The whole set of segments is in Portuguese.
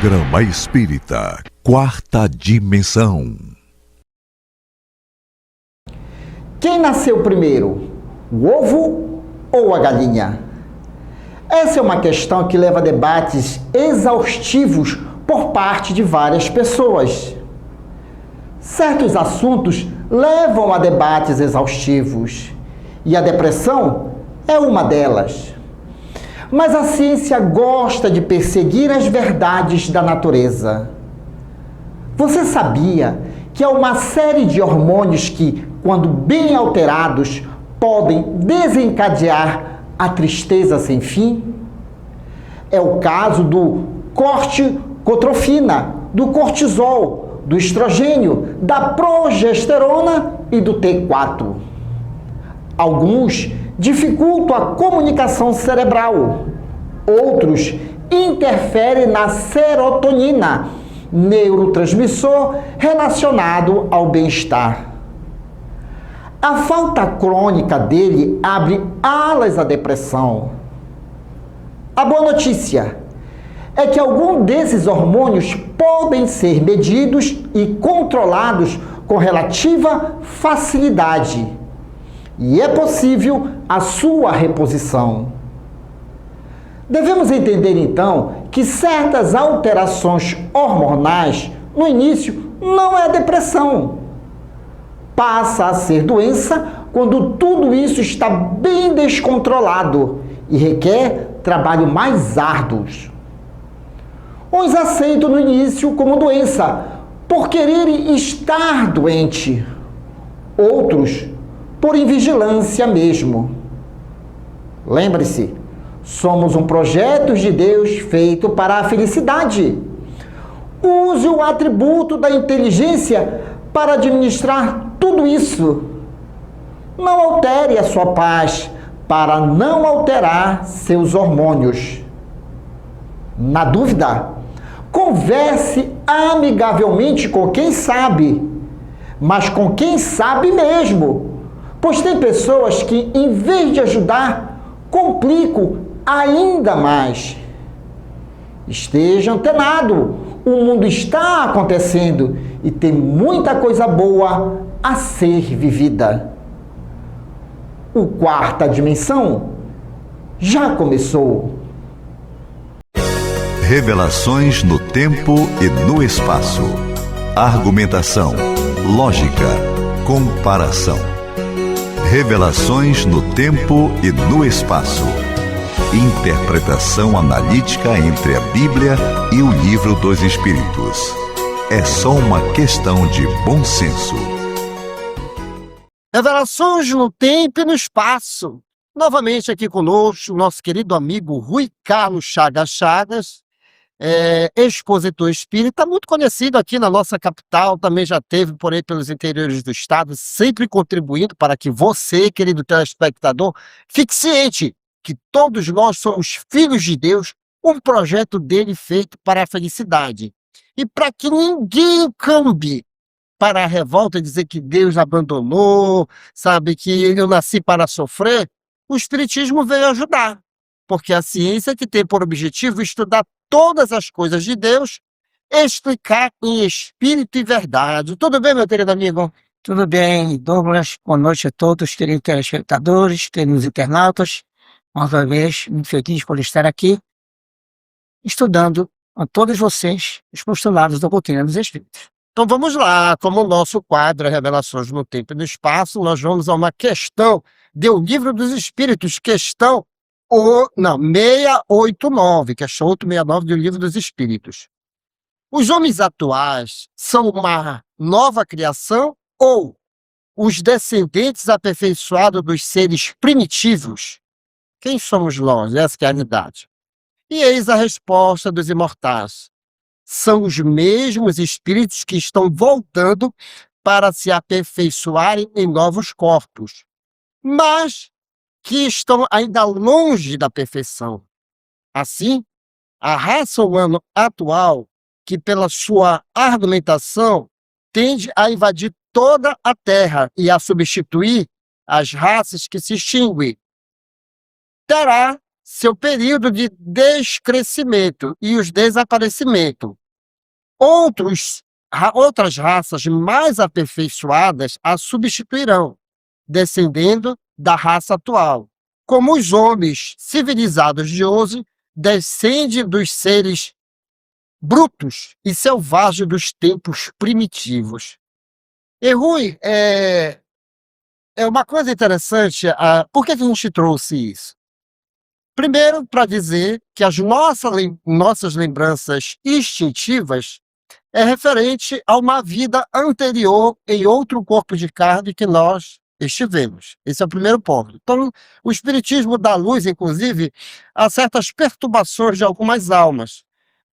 Programa Espírita Quarta Dimensão. Quem nasceu primeiro, o ovo ou a galinha? Essa é uma questão que leva a debates exaustivos por parte de várias pessoas. Certos assuntos levam a debates exaustivos, e a depressão é uma delas. Mas a ciência gosta de perseguir as verdades da natureza. Você sabia que há uma série de hormônios que, quando bem alterados, podem desencadear a tristeza sem fim? É o caso do corticotropina, do cortisol, do estrogênio, da progesterona e do T4. Alguns dificultam a comunicação cerebral. Outros interferem na serotonina, neurotransmissor relacionado ao bem-estar. A falta crônica dele abre alas à depressão. A boa notícia é que alguns desses hormônios podem ser medidos e controlados com relativa facilidade. E é possível a sua reposição. Devemos entender, então, que certas alterações hormonais, no início, não é depressão. Passa a ser doença quando tudo isso está bem descontrolado e requer trabalho mais árduo. Uns aceitam no início como doença, por quererem estar doente. Outros por invigilância mesmo. Lembre-se, somos um projeto de Deus feito para a felicidade. Use o atributo da inteligência para administrar tudo isso. Não altere a sua paz para não alterar seus hormônios. Na dúvida, converse amigavelmente com quem sabe, mas com quem sabe mesmo. Pois tem pessoas que, em vez de ajudar, complicam ainda mais. Esteja antenado, o mundo está acontecendo e tem muita coisa boa a ser vivida. O Quarta Dimensão já começou. Revelações no tempo e no espaço. Argumentação, lógica, comparação. Revelações no tempo e no espaço. Interpretação analítica entre a Bíblia e o Livro dos Espíritos. É só uma questão de bom senso. Revelações no tempo e no espaço. Novamente aqui conosco, nosso querido amigo Rui Carlos Chagas, expositor espírita, muito conhecido aqui na nossa capital, também já teve por aí pelos interiores do estado, sempre contribuindo para que você, querido telespectador, fique ciente que todos nós somos filhos de Deus, um projeto dele feito para a felicidade. E para que ninguém cambe para a revolta e dizer que Deus abandonou, sabe, que eu nasci para sofrer, o Espiritismo veio ajudar. Porque a ciência que tem por objetivo estudar todas as coisas de Deus, explicar em espírito e verdade. Tudo bem, meu querido amigo? Tudo bem, Douglas. Boa noite a todos, queridos telespectadores, queridos internautas. Mais uma vez, muito feliz por estar aqui, estudando a todos vocês os postulados da doutrina dos Espíritos. Então vamos lá, como o nosso quadro é Revelações no Tempo e no Espaço, nós vamos a uma questão do Livro dos Espíritos, questão 689, questão 869 do Livro dos Espíritos. Os homens atuais são uma nova criação ou os descendentes aperfeiçoados dos seres primitivos? Quem somos nós? Essa que é a realidade. E eis a resposta dos imortais. São os mesmos espíritos que estão voltando para se aperfeiçoarem em novos corpos, mas que estão ainda longe da perfeição. Assim, a raça humana atual, que pela sua argumentação tende a invadir toda a Terra e a substituir as raças que se extinguem, terá seu período de descrescimento e os desaparecimento. Outras raças mais aperfeiçoadas a substituirão, descendendo da raça atual, como os homens civilizados de hoje descendem dos seres brutos e selvagens dos tempos primitivos. E Rui, é uma coisa interessante, por que a gente trouxe isso? Primeiro, para dizer que as nossas lembranças instintivas é referente a uma vida anterior em outro corpo de carne que nós estivemos. Esse é o primeiro ponto. Então, o Espiritismo dá luz, inclusive, a certas perturbações de algumas almas,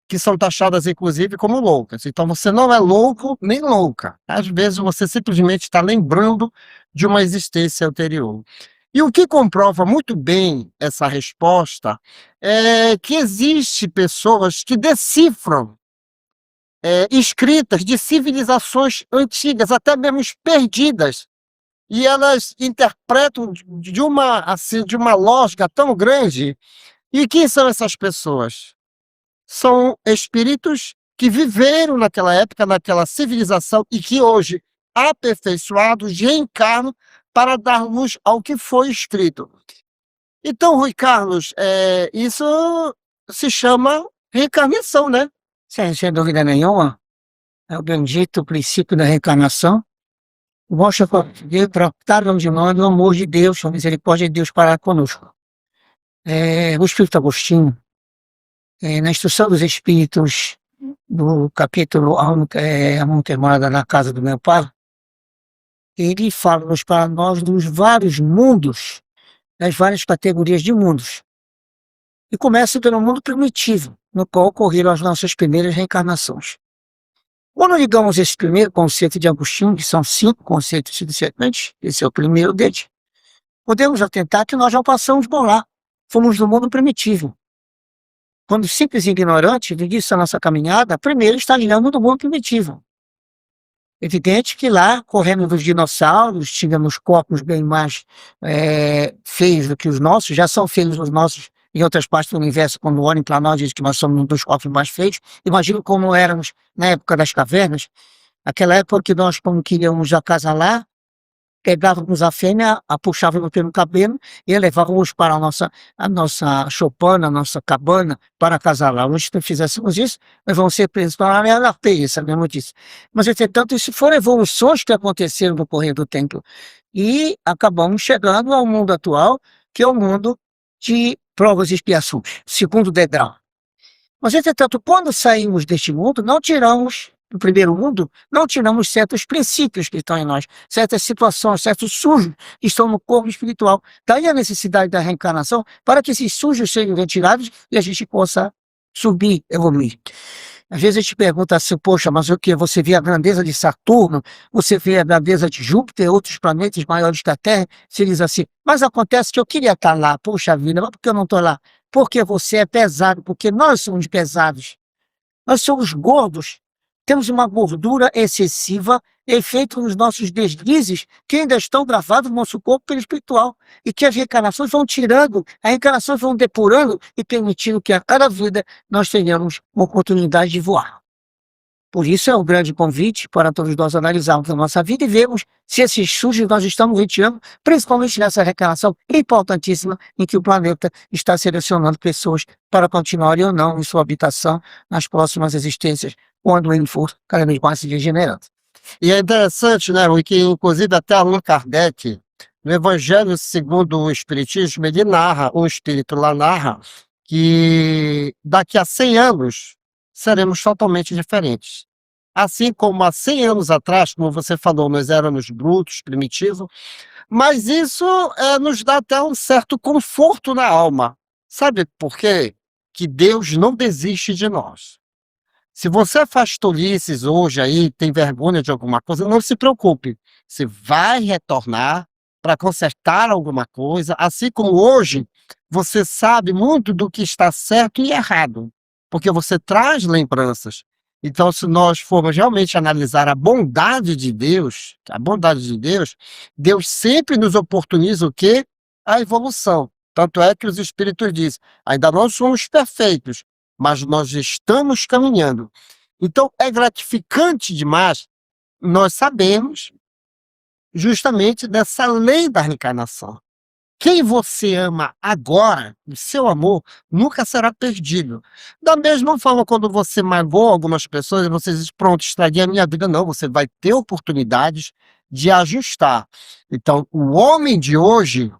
que são taxadas, inclusive, como loucas. Então, você não é louco nem louca. Às vezes, você simplesmente está lembrando de uma existência anterior. E o que comprova muito bem essa resposta é que existem pessoas que decifram escritas de civilizações antigas, até mesmo perdidas, e elas interpretam de uma lógica tão grande. E quem são essas pessoas? São espíritos que viveram naquela época, naquela civilização, e que hoje, aperfeiçoados, reencarnam para dar luz ao que foi escrito. Então, Rui Carlos, isso se chama reencarnação, né? Sem dúvida nenhuma, é o bendito princípio da reencarnação. Mostra para cada um de nós o amor de Deus, a misericórdia de Deus para conosco. O Espírito Agostinho, na Instrução dos Espíritos, no capítulo A Nunca Morada na Casa do Meu Pai, ele fala-nos para nós dos vários mundos, das várias categorias de mundos. E começa pelo mundo primitivo, no qual ocorreram as nossas primeiras reencarnações. Quando ligamos esse primeiro conceito de Agostinho, que são 5 conceitos subsequentes, esse é o primeiro deles, podemos atentar que nós já passamos por lá, fomos do mundo primitivo. Quando simples e ignorante, no início da nossa caminhada, primeiro estagiamos no mundo primitivo. Evidente que lá, correndo dos dinossauros, tínhamos corpos bem mais feios do que os nossos, já são feios os nossos em outras partes do universo, quando olhem para nós, dizem que nós somos um dos corpos mais feios. Imagino como éramos na época das cavernas, aquela época que nós, como queríamos acasalar, pegávamos a fêmea, a puxávamos pelo cabelo e levávamos para a nossa choupana, a nossa cabana, para acasalar. Hoje, se fizéssemos isso, nós vamos ser presos para a minha peia, sabemos disso. Mas, entretanto, isso foram evoluções que aconteceram no correr do tempo. E acabamos chegando ao mundo atual, que é o mundo de provas e expiações, segundo degrau. Mas, entretanto, quando saímos deste mundo, não tiramos, do primeiro mundo, não tiramos certos princípios que estão em nós, certas situações, certos sujos que estão no corpo espiritual. Daí a necessidade da reencarnação, para que esses sujos sejam retirados e a gente possa subir, evoluir. Às vezes a gente pergunta assim, poxa, mas o que? Você vê a grandeza de Saturno, você vê a grandeza de Júpiter, outros planetas maiores que a Terra, se diz assim, mas acontece que eu queria estar lá, poxa vida, mas por que eu não estou lá? Porque você é pesado, porque nós somos pesados. Nós somos gordos, temos uma gordura excessiva, efeito nos nossos deslizes, que ainda estão gravados no nosso corpo espiritual, e que as reencarnações vão tirando, as reencarnações vão depurando e permitindo que a cada vida nós tenhamos uma oportunidade de voar. Por isso é um grande convite para todos nós analisarmos a nossa vida e vermos se esses sujos nós estamos retirando, principalmente nessa reencarnação importantíssima em que o planeta está selecionando pessoas para continuarem ou não em sua habitação nas próximas existências, quando ele for cada vez mais se degenerando. E é interessante, né, que inclusive até Allan Kardec, no Evangelho segundo o Espiritismo, ele narra, o Espírito lá narra, que daqui a 100 anos seremos totalmente diferentes. Assim como há 100 anos atrás, como você falou, nós éramos brutos, primitivos, mas isso nos dá até um certo conforto na alma. Sabe por quê? Que Deus não desiste de nós. Se você faz tolices hoje aí, tem vergonha de alguma coisa, não se preocupe. Você vai retornar para consertar alguma coisa, assim como hoje você sabe muito do que está certo e errado, porque você traz lembranças. Então, se nós formos realmente analisar a bondade de Deus, Deus sempre nos oportuniza o quê? A evolução, Tanto é que os espíritos dizem, ainda não somos perfeitos, mas nós estamos caminhando. Então, é gratificante demais nós sabemos justamente dessa lei da reencarnação. Quem você ama agora, o seu amor, nunca será perdido. Da mesma forma, quando você magoa algumas pessoas, você diz, pronto, estraguei a minha vida. Não, você vai ter oportunidades de ajustar. Então, o homem de hoje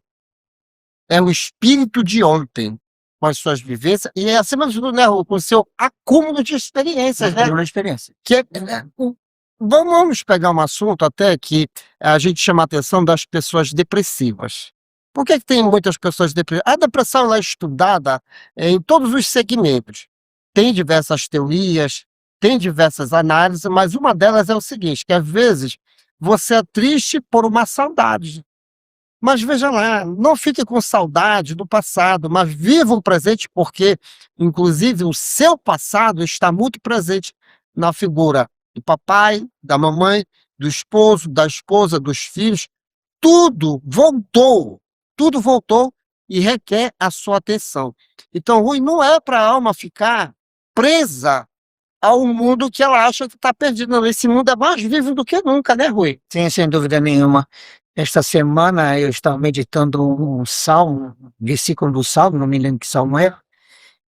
é o espírito de ontem, com as suas vivências, e acima de tudo, né, Rô, com o seu acúmulo de experiências, né? Uma experiência. Vamos pegar um assunto até que a gente chama a atenção das pessoas depressivas. Por que tem muitas pessoas depressivas? A depressão ela é estudada em todos os segmentos. Tem diversas teorias, tem diversas análises, mas uma delas é o seguinte, que às vezes você é triste por uma saudade. Mas veja lá, não fique com saudade do passado, mas viva o presente, porque, inclusive, o seu passado está muito presente na figura do papai, da mamãe, do esposo, da esposa, dos filhos. Tudo voltou e requer a sua atenção. Então, Rui, não é para a alma ficar presa ao mundo que ela acha que está perdida. Não, esse mundo é mais vivo do que nunca, né, Rui? Sim, sem dúvida nenhuma. Esta semana eu estava meditando um salmo, um versículo do salmo, não me lembro que salmo é,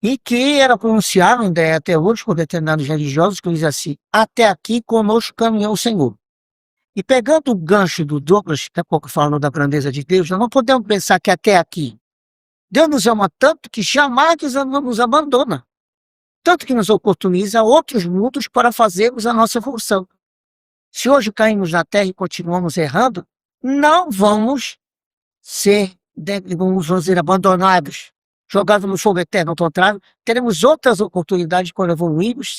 e que era pronunciado ainda até hoje por determinados religiosos, que diz assim, até aqui conosco caminhou o Senhor. E pegando o gancho do Douglas, que há pouco falou da grandeza de Deus, nós não podemos pensar que até aqui Deus nos ama tanto que jamais nos abandona, tanto que nos oportuniza outros mundos para fazermos a nossa função. Se hoje caímos na terra e continuamos errando, não vamos ser, vamos dizer, abandonados, jogados no fogo eterno. Ao contrário, teremos outras oportunidades quando evoluirmos,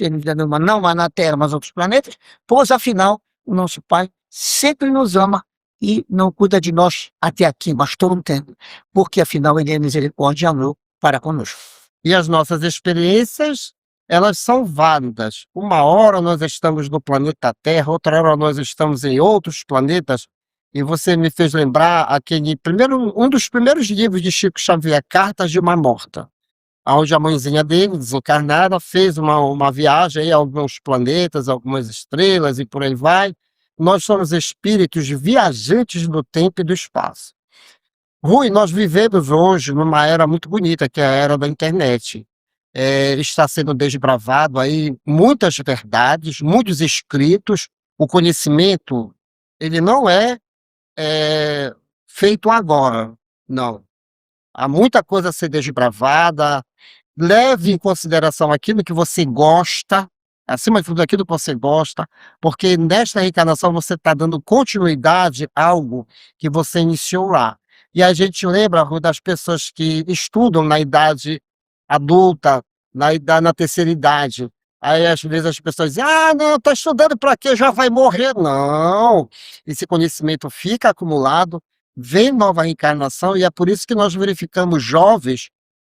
não mais na Terra, mas outros planetas, pois afinal, o nosso Pai sempre nos ama e não cuida de nós até aqui, mas todo o tempo, porque afinal Ele é misericórdia e amor para conosco. E as nossas experiências, elas são válidas. Uma hora nós estamos no planeta Terra, outra hora nós estamos em outros planetas, e você me fez lembrar um dos primeiros livros de Chico Xavier, Cartas de uma Morta, onde a mãezinha dele, desencarnada, fez uma viagem aí a alguns planetas, algumas estrelas e por aí vai. Nós somos espíritos viajantes do tempo e do espaço. Rui, nós vivemos hoje numa era muito bonita, que é a era da internet. Está sendo desbravado aí muitas verdades, muitos escritos. O conhecimento, ele não é feito agora, não. Há muita coisa a ser desbravada. Leve em consideração aquilo que você gosta, acima de tudo aquilo que você gosta, porque nesta reencarnação você está dando continuidade a algo que você iniciou lá. E a gente lembra, Rui, das pessoas que estudam na idade adulta, na terceira idade. Aí às vezes as pessoas dizem, não, está estudando para quê? Já vai morrer. Não, esse conhecimento fica acumulado, vem nova reencarnação, e é por isso que nós verificamos jovens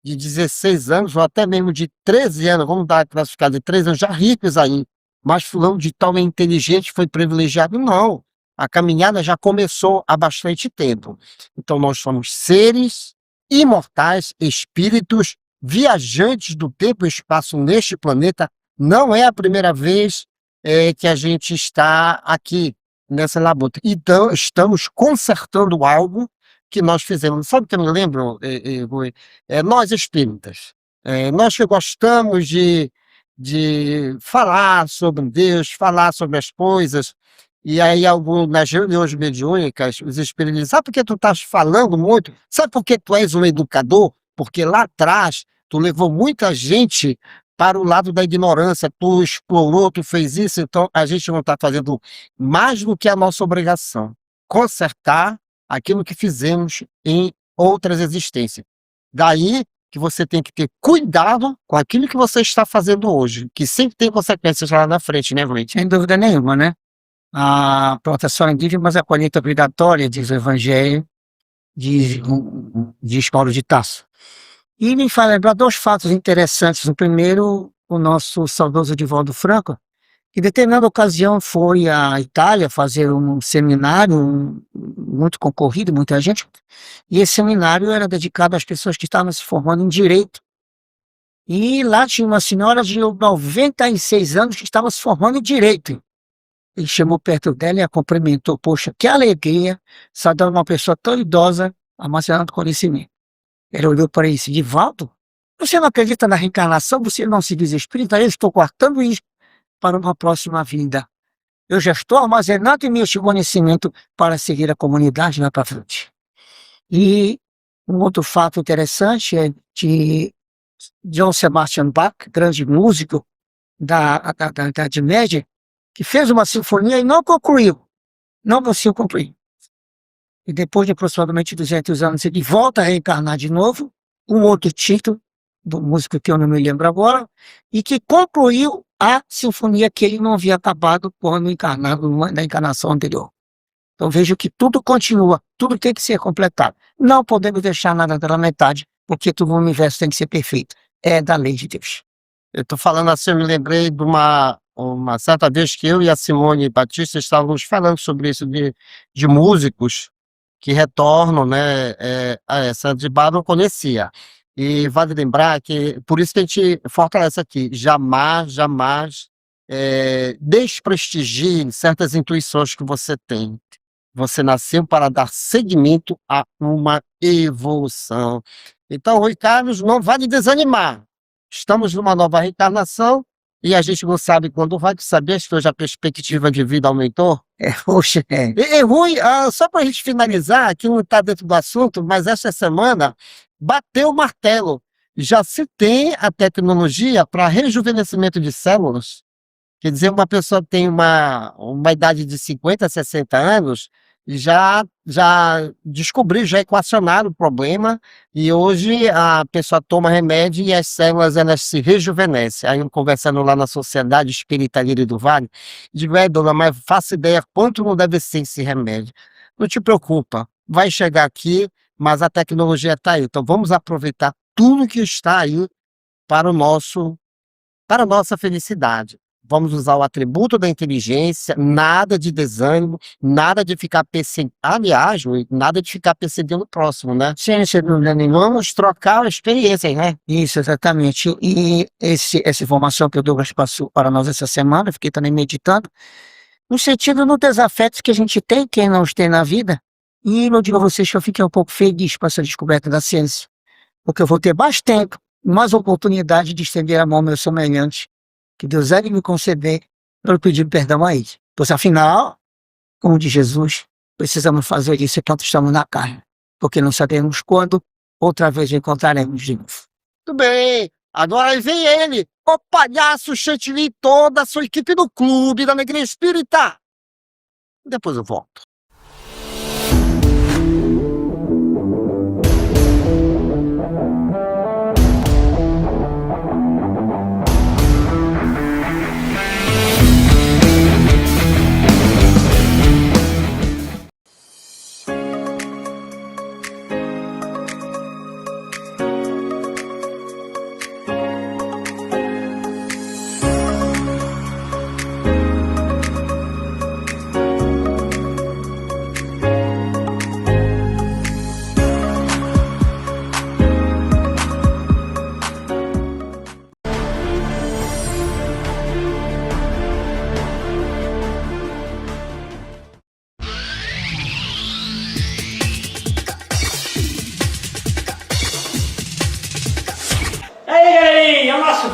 de 16 anos, ou até mesmo de 13 anos, vamos dar a classificada de 13 anos, já ricos aí, mas fulano de tal é inteligente, foi privilegiado. Não, a caminhada já começou há bastante tempo. Então nós somos seres imortais, espíritos, viajantes do tempo e espaço neste planeta. Não é a primeira vez que a gente está aqui nessa labuta. Então, estamos consertando algo que nós fizemos. Sabe o que eu me lembro, Rui? Nós espíritas, nós que gostamos de falar sobre Deus, falar sobre as coisas, e aí nas reuniões mediúnicas, os espíritos dizem, sabe por que tu estás falando muito? Sabe por que tu és um educador? Porque lá atrás, tu levou muita gente para o lado da ignorância, tu explorou, tu fez isso, então a gente não está fazendo mais do que a nossa obrigação, consertar aquilo que fizemos em outras existências. Daí que você tem que ter cuidado com aquilo que você está fazendo hoje, que sempre tem consequências lá na frente, né, Rui? Sem dúvida nenhuma, né? A proteção indígena, mas a colheita obrigatória, diz o Evangelho, diz Paulo de Tarso. E me faz lembrar dois fatos interessantes. O primeiro, o nosso saudoso Divaldo Franco, que em determinada ocasião foi à Itália fazer um seminário, muito concorrido, muita gente, e esse seminário era dedicado às pessoas que estavam se formando em Direito. E lá tinha uma senhora de 96 anos que estava se formando em Direito. Ele chamou perto dela e a cumprimentou. Poxa, que alegria saudar uma pessoa tão idosa armazenando conhecimento. Ele olhou para ele e disse: Divaldo, você não acredita na reencarnação? Você não se diz espírita? Eu estou cortando isso para uma próxima vida. Eu já estou armazenando em mim este conhecimento para seguir a comunidade lá para frente. E um outro fato interessante é de Johann Sebastian Bach, grande músico da Idade Média, que fez uma sinfonia e não concluiu. Não conseguiu concluir. E depois de aproximadamente 200 anos, ele volta a reencarnar de novo, um outro título, do músico que eu não me lembro agora, e que concluiu a sinfonia que ele não havia acabado quando encarnado na encarnação anterior. Então vejo que tudo continua, tudo tem que ser completado. Não podemos deixar nada pela metade, porque todo o universo tem que ser perfeito. É da lei de Deus. Eu estou falando assim, eu me lembrei de uma certa vez que eu e a Simone Batista estávamos falando sobre isso, de músicos que retornam, né? A essa de Bar não conhecia. E vale lembrar que, por isso que a gente fortalece aqui, jamais desprestigie certas intuições que você tem. Você nasceu para dar seguimento a uma evolução. Então, Rui Carlos, não vale desanimar. Estamos numa nova reencarnação e a gente não sabe quando vai. Saber se hoje a perspectiva de vida aumentou. Poxa, E Rui, só para a gente finalizar, que não está dentro do assunto, mas esta semana bateu o martelo. Já se tem a tecnologia para rejuvenescimento de células. Quer dizer, uma pessoa tem uma idade de 50, 60 anos, já descobriu, já equacionaram o problema, e hoje a pessoa toma remédio e as células elas se rejuvenescem. Aí eu conversando lá na Sociedade Espírita Lírio do Vale, digo: dona, mas faça ideia quanto não deve ser esse remédio. Não te preocupa, vai chegar aqui, mas a tecnologia está aí. Então vamos aproveitar tudo que está aí para a nossa felicidade. Vamos usar o atributo da inteligência, nada de desânimo, nada de ficar perseguindo. Aliás, nada de ficar perseguindo o próximo, né? sem dúvida nenhuma. Vamos trocar experiências, né? Isso, exatamente. E essa informação que o Douglas passou para nós essa semana, eu fiquei também meditando, no sentido dos desafetos que a gente tem, quem não os tem na vida. E eu digo a vocês que eu fiquei um pouco feliz com essa descoberta da ciência, porque eu vou ter mais tempo, mais oportunidade de estender a mão ao meu semelhante, que Deus há de me conceder para eu pedir perdão a ele. Pois afinal, como diz Jesus, precisamos fazer isso enquanto estamos na carne, porque não sabemos quando outra vez encontraremos de novo. Muito bem. Agora vem ele, o palhaço Chantilly, toda a sua equipe do Clube da Alegria Espírita. Depois eu volto.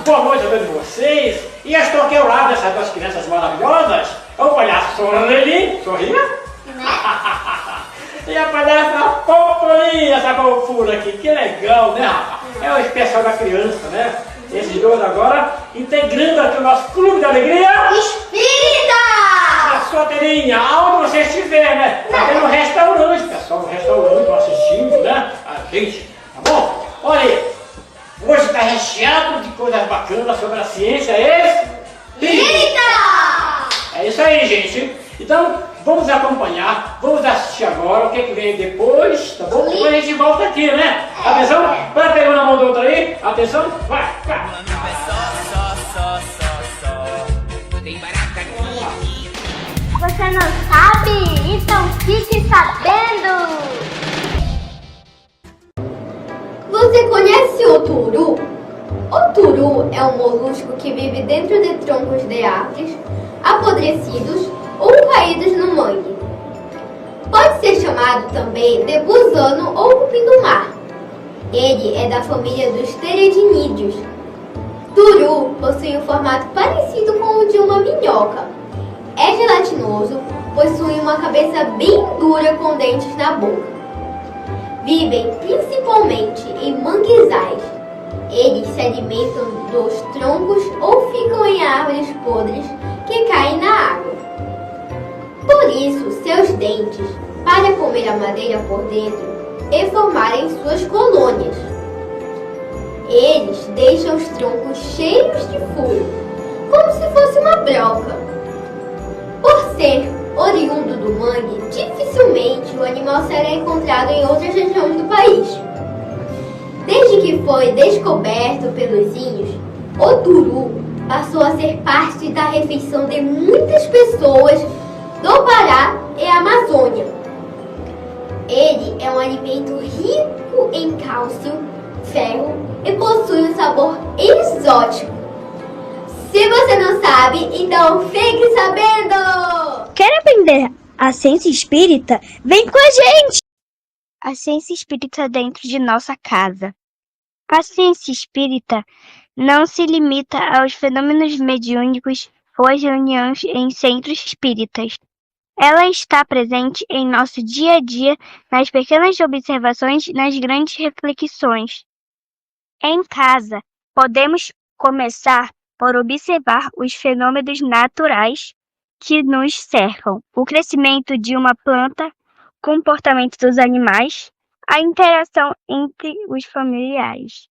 Boa noite a todos vocês. E eu estou aqui ao lado dessas duas crianças maravilhosas. O palhaço Sorreli, sorria? E a palhaça Popolinha, essa fofura aqui. Que legal, né, rapaz? É o especial da criança, né? Esses dois agora integrando aqui o nosso Clube da Alegria Espírita! A sua telinha, aonde você estiver, né? Até no restaurante, pessoal, no restaurante, assistindo, né? A gente, tá bom? Olha aí. Hoje está recheado de coisas bacanas sobre a ciência espírita! É isso aí, gente. Então, vamos acompanhar, vamos assistir agora o que vem depois, tá bom? Depois a gente volta aqui, né? Atenção, vai pegando na mão do outro aí. Atenção, vai, vai. Você não sabe? Então fique sabendo! Você conhece o turu? O turu é um molusco que vive dentro de troncos de árvores, apodrecidos ou caídos no mangue. Pode ser chamado também de gusano ou cupim-do-mar. Ele é da família dos pteridinídeos. Turu possui um formato parecido com o de uma minhoca. É gelatinoso, possui uma cabeça bem dura com dentes na boca. Vivem principalmente em manguezais. Eles se alimentam dos troncos ou ficam em árvores podres que caem na água. Por isso, seus dentes, para comer a madeira por dentro e formarem suas colônias. Eles deixam os troncos cheios de furo, como se fosse uma broca. Por ser oriundo do mangue, dificilmente o animal será encontrado em outras regiões do país. Desde que foi descoberto pelos índios, o turu passou a ser parte da refeição de muitas pessoas do Pará e Amazônia. Ele é um alimento rico em cálcio, ferro e possui um sabor exótico. Se você não sabe, então fique sabendo! Quer aprender a ciência espírita? Vem com a gente! A ciência espírita dentro de nossa casa. A ciência espírita não se limita aos fenômenos mediúnicos ou às reuniões em centros espíritas. Ela está presente em nosso dia a dia, nas pequenas observações e nas grandes reflexões. Em casa, podemos começar por observar os fenômenos naturais que nos cercam, o crescimento de uma planta, comportamento dos animais, a interação entre os familiares.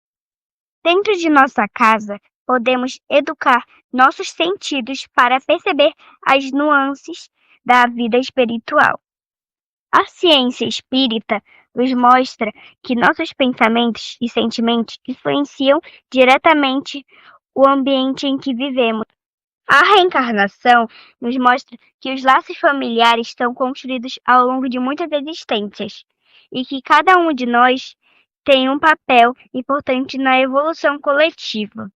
Dentro de nossa casa, podemos educar nossos sentidos para perceber as nuances da vida espiritual. A ciência espírita nos mostra que nossos pensamentos e sentimentos influenciam diretamente o ambiente em que vivemos. A reencarnação nos mostra que os laços familiares são construídos ao longo de muitas existências e que cada um de nós tem um papel importante na evolução coletiva.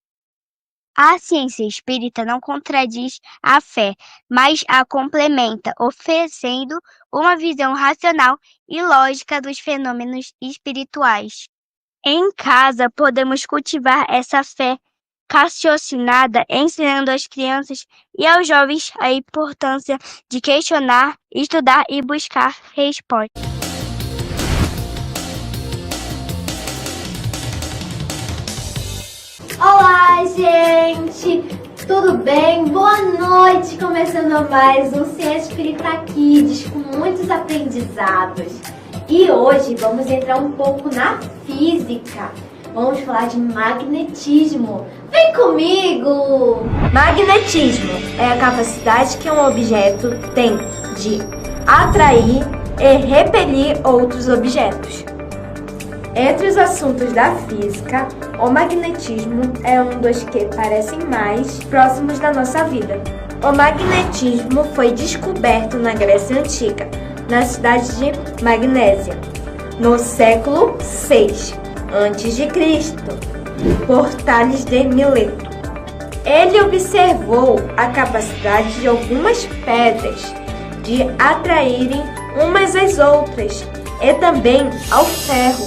A ciência espírita não contradiz a fé, mas a complementa, oferecendo uma visão racional e lógica dos fenômenos espirituais. Em casa, podemos cultivar essa fé raciocinada, ensinando às crianças e aos jovens a importância de questionar, estudar e buscar respostas. Olá, gente! Tudo bem? Boa noite! Começando mais um Ciência Espírita Kids com muitos aprendizados. E hoje vamos entrar um pouco na física. Vamos falar de magnetismo. Vem comigo! Magnetismo é a capacidade que um objeto tem de atrair e repelir outros objetos. Entre os assuntos da física, o magnetismo é um dos que parecem mais próximos da nossa vida. O magnetismo foi descoberto na Grécia Antiga, na cidade de Magnésia, no século VI a.C., por Tales de Mileto. Ele observou a capacidade de algumas pedras de atraírem umas às outras e também ao ferro.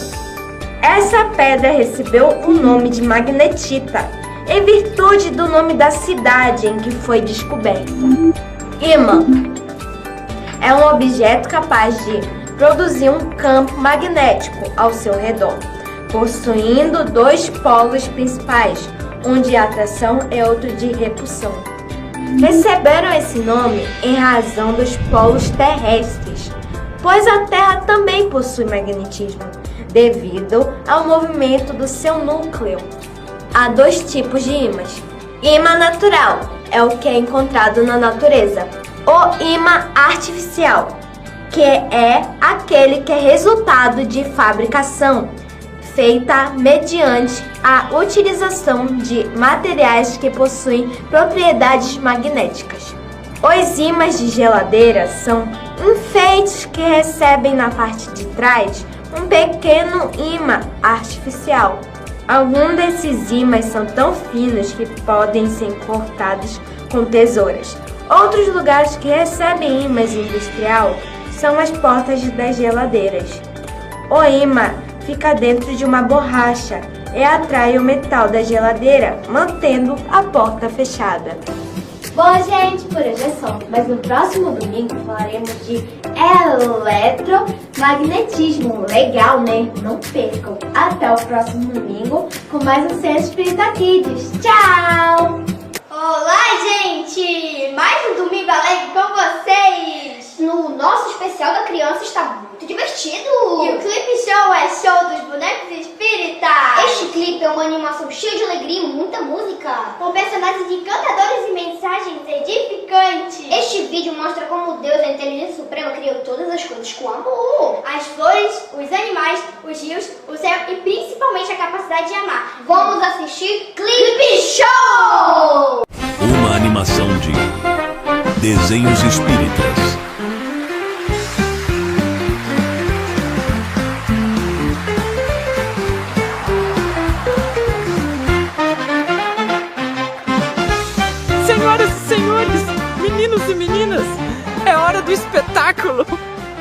Essa pedra recebeu o nome de magnetita, em virtude do nome da cidade em que foi descoberta. Ímã é um objeto capaz de produzir um campo magnético ao seu redor, possuindo dois polos principais, um de atração e outro de repulsão. Receberam esse nome em razão dos polos terrestres, pois a Terra também possui magnetismo, devido ao movimento do seu núcleo. Há dois tipos de ímãs. Ímã natural é o que é encontrado na natureza. O ímã artificial, que é aquele que é resultado de fabricação, feita mediante a utilização de materiais que possuem propriedades magnéticas. Os ímãs de geladeira são enfeites que recebem na parte de trás um pequeno ímã artificial. Alguns desses ímãs são tão finos que podem ser cortados com tesouras. Outros lugares que recebem ímãs industrial são as portas das geladeiras. O ímã fica dentro de uma borracha e atrai o metal da geladeira, mantendo a porta fechada. Bom, gente, por hoje é só. Mas no próximo domingo falaremos de eletromagnetismo. Legal, né? Não percam. Até o próximo domingo com mais um Ciência Espírita Kids. Tchau! Olá, gente! Mais um domingo alegre com vocês! No nosso especial da criança está muito divertido! E o clipe show é show dos bonecos espíritas! Este clipe é uma animação cheia de alegria e muita música, com personagens encantadores e mensagens edificantes. Este vídeo mostra como Deus, a inteligência suprema, criou todas as coisas com amor. As flores, os animais, os rios, o céu e principalmente a capacidade de amar. Vamos assistir Clipe Show! Uma animação de desenhos espíritas. Senhoras e senhores, meninos e meninas, é hora do espetáculo.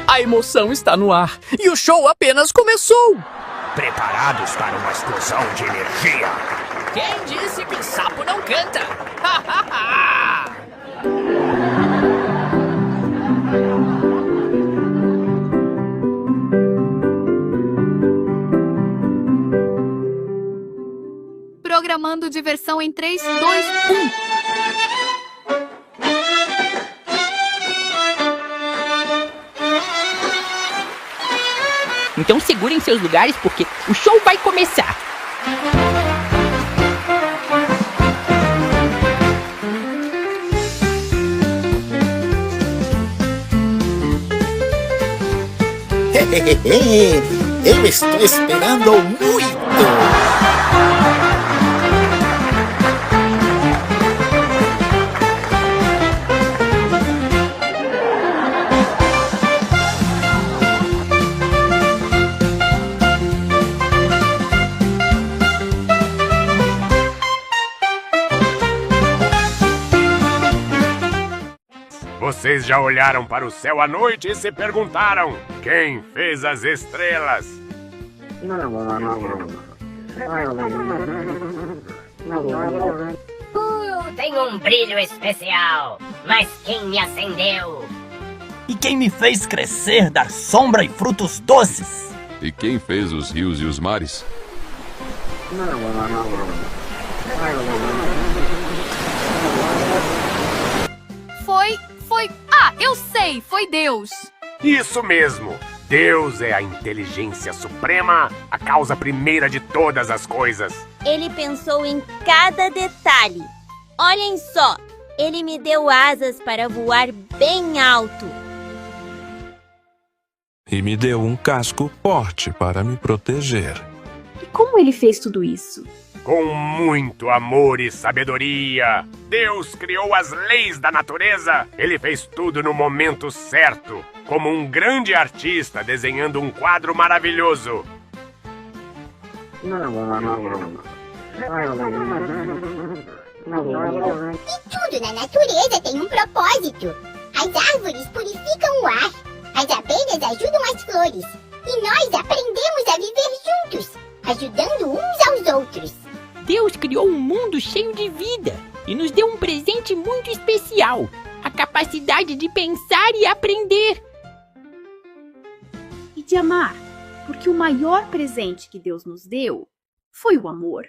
A emoção está no ar e o show apenas começou. Preparados para uma explosão de energia? Quem disse que sapo não canta? Programando diversão em 3, 2, 1. Então segurem seus lugares porque o show vai começar. Eu estou esperando muito! Vocês já olharam para o céu à noite e se perguntaram: quem fez as estrelas? Tem um brilho especial, mas quem me acendeu? E quem me fez crescer, dar sombra e frutos doces? E quem fez os rios e os mares? Foi... Ah, eu sei, foi Deus. Isso mesmo! Deus é a inteligência suprema, a causa primeira de todas as coisas. Ele pensou em cada detalhe. Olhem só, ele me deu asas para voar bem alto. E me deu um casco forte para me proteger. E como ele fez tudo isso? Com muito amor e sabedoria. Deus criou as leis da natureza. Ele fez tudo no momento certo, como um grande artista desenhando um quadro maravilhoso. E tudo na natureza tem um propósito. As árvores purificam o ar, as abelhas ajudam as flores, e nós aprendemos a viver juntos, ajudando uns aos outros. Deus criou um mundo cheio de vida e nos deu um presente muito especial, a capacidade de pensar e aprender. E de amar, porque o maior presente que Deus nos deu foi o amor.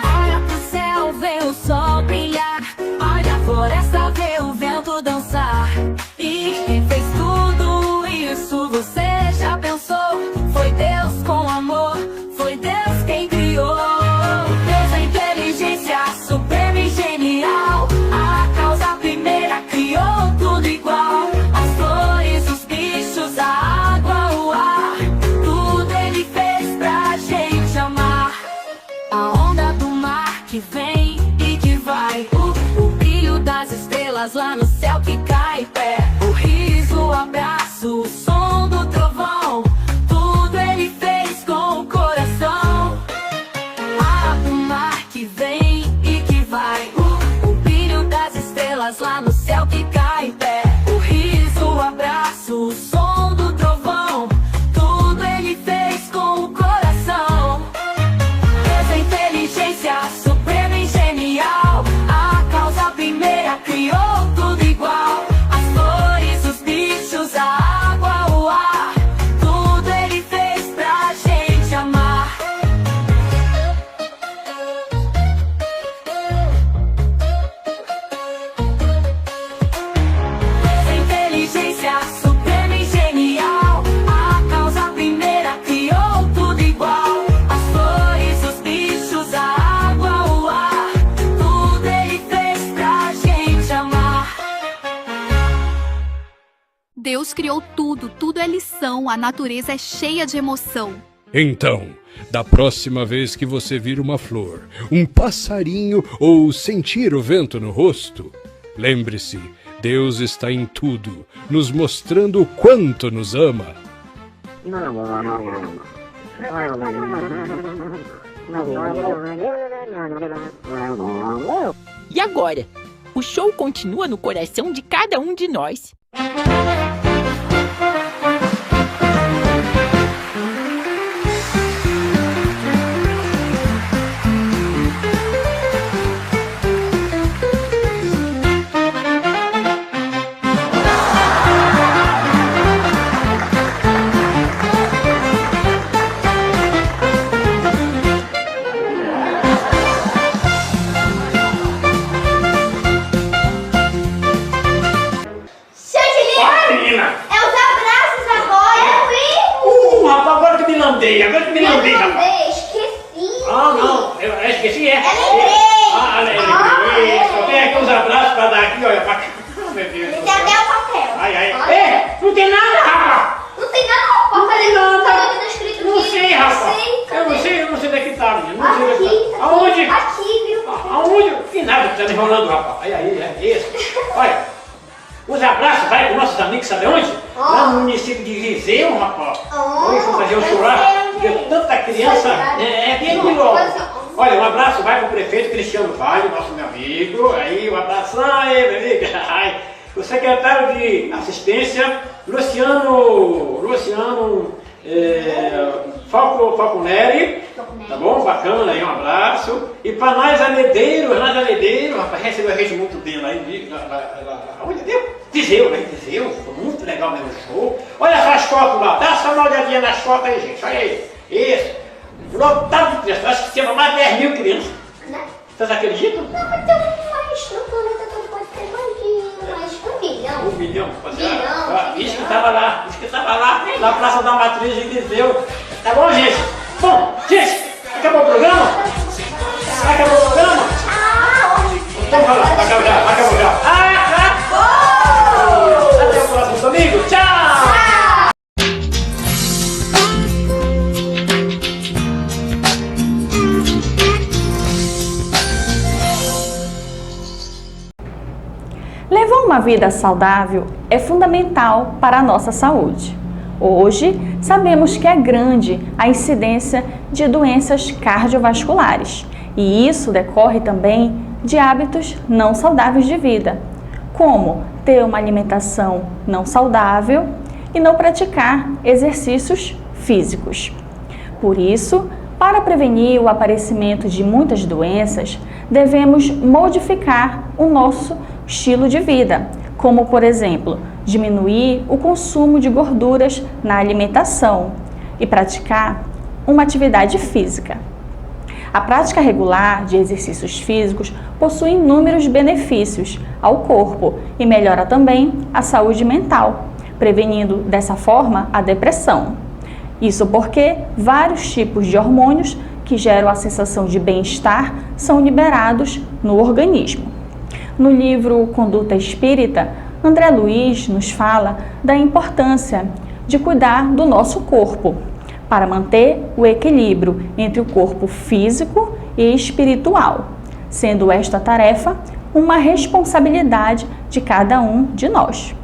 Olha pro céu, vê o sol brilhar. Olha a floresta, vê o vento dançar. E quem fez tudo isso, você já pensou? Foi Deus com amor, foi Deus quem criou. Deus é inteligência suprema e genial. A causa primeira criou tudo igual. As flores, os bichos, a água, o ar. Tudo ele fez pra gente amar. A onda do mar que vem estrelas lá no céu que cai pé. O riso, o abraço, o som do trovão, tudo ele fez com o coração. O mar que vem e que vai, o brilho das estrelas lá no céu que cai pé. O riso, o abraço, o som do trovão, tudo ele fez com o coração. Essa inteligência suprema e genial, a causa primeira criou tudo igual. As flores, os bichos, a água, o ar, tudo ele fez pra gente amar. Essa inteligência suprema e genial, a causa primeira criou tudo igual. As flores, os bichos, a água, o ar, tudo ele fez pra gente amar. Deus criou tudo, tudo é lição, a natureza é cheia de emoção. Então, da próxima vez que você vir uma flor, um passarinho ou sentir o vento no rosto, lembre-se, Deus está em tudo, nos mostrando o quanto nos ama. E agora? O show continua no coração de cada um de nós. É os abraços agora, Rapaz, agora que me lambei, rapaz. esqueci. Não, eu esqueci, é? lembrei. Lembrei. Só tem aqui uns abraços pra dar aqui, olha, pra cá. Meu Deus. Tem até o papel. Não tem nada, rapaz. Não tem nada, rapaz. Não tem nada. Tá escrito Não aqui. sei, rapaz. Eu não sei daqui tá, menino. Não sei daqui tá. Aonde? Aqui, viu? Aonde? Que nada, tá me enrolando, rapaz. Aí, isso. Olha. Os abraços vai para nossos amigos, sabe onde? Lá no município de Viseu, rapaz. Hoje vou fazer um churrasco. Deu tanta criança. É bem melhor. Olha, um abraço vai para o prefeito Cristiano Vale, nosso meu amigo. Aí, um abração aí, meu amigo. O secretário de assistência, Luciano Falconeri, tá bom? Bacana aí, um abraço. E para nós aledeiros, rapaz, recebeu a gente muito bem lá em onde deu? Viseu, né? Viseu, foi muito legal mesmo o show. Olha só as fotos lá, dá só uma olhadinha nas fotos aí, gente, olha aí. Isso, lotado de crianças, acho que tinha mais de 10 mil crianças. Vocês acreditam? Não, mas tem mais, no planeta todo pode ter mais de 1 milhão. 1 milhão? Isso que tava lá, na Praça da Matriz de Viseu. Tá bom, gente? Bom, gente, acabou o programa? Acabou o programa? Então vai lá, acabou já. Até o próximo domingo, tchau! Levar uma vida saudável é fundamental para a nossa saúde. Hoje, sabemos que é grande a incidência de doenças cardiovasculares e isso decorre também de hábitos não saudáveis de vida, como ter uma alimentação não saudável e não praticar exercícios físicos. Por isso, para prevenir o aparecimento de muitas doenças, devemos modificar o nosso estilo de vida, como, por exemplo, diminuir o consumo de gorduras na alimentação e praticar uma atividade física. A prática regular de exercícios físicos possui inúmeros benefícios ao corpo e melhora também a saúde mental, prevenindo dessa forma a depressão. Isso porque vários tipos de hormônios que geram a sensação de bem-estar são liberados no organismo. No livro Conduta Espírita, André Luiz nos fala da importância de cuidar do nosso corpo, para manter o equilíbrio entre o corpo físico e espiritual, sendo esta tarefa uma responsabilidade de cada um de nós.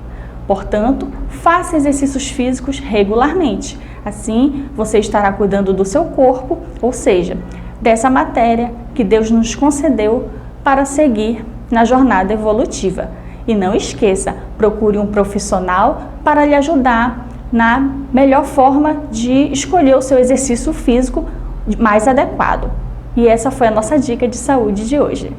Portanto, faça exercícios físicos regularmente. Assim, você estará cuidando do seu corpo, ou seja, dessa matéria que Deus nos concedeu para seguir na jornada evolutiva. E não esqueça, procure um profissional para lhe ajudar na melhor forma de escolher o seu exercício físico mais adequado. E essa foi a nossa dica de saúde de hoje.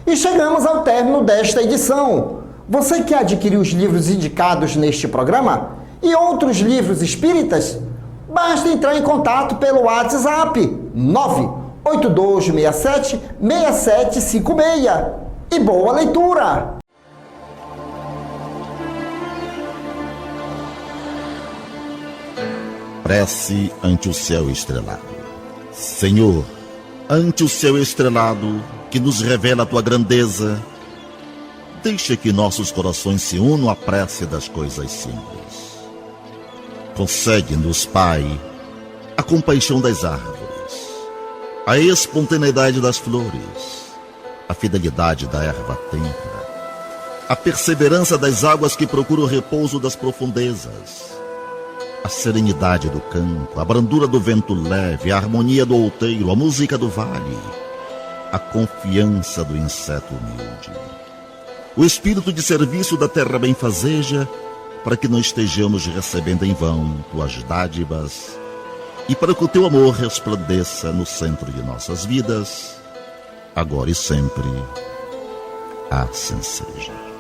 E chegamos ao término desta edição. Você quer adquirir os livros indicados neste programa e outros livros espíritas? Basta entrar em contato pelo WhatsApp 98267-6756. E boa leitura! Prece ante o céu estrelado. Senhor, ante o céu estrelado, que nos revela a tua grandeza, deixa que nossos corações se unam à prece das coisas simples. Concede-nos, Pai, a compaixão das árvores, a espontaneidade das flores, a fidelidade da erva tenra, a perseverança das águas que procuram o repouso das profundezas, a serenidade do campo, a brandura do vento leve, a harmonia do outeiro, a música do vale, a confiança do inseto humilde, o espírito de serviço da terra benfazeja, para que não estejamos recebendo em vão tuas dádivas e para que o teu amor resplandeça no centro de nossas vidas, agora e sempre. Assim seja.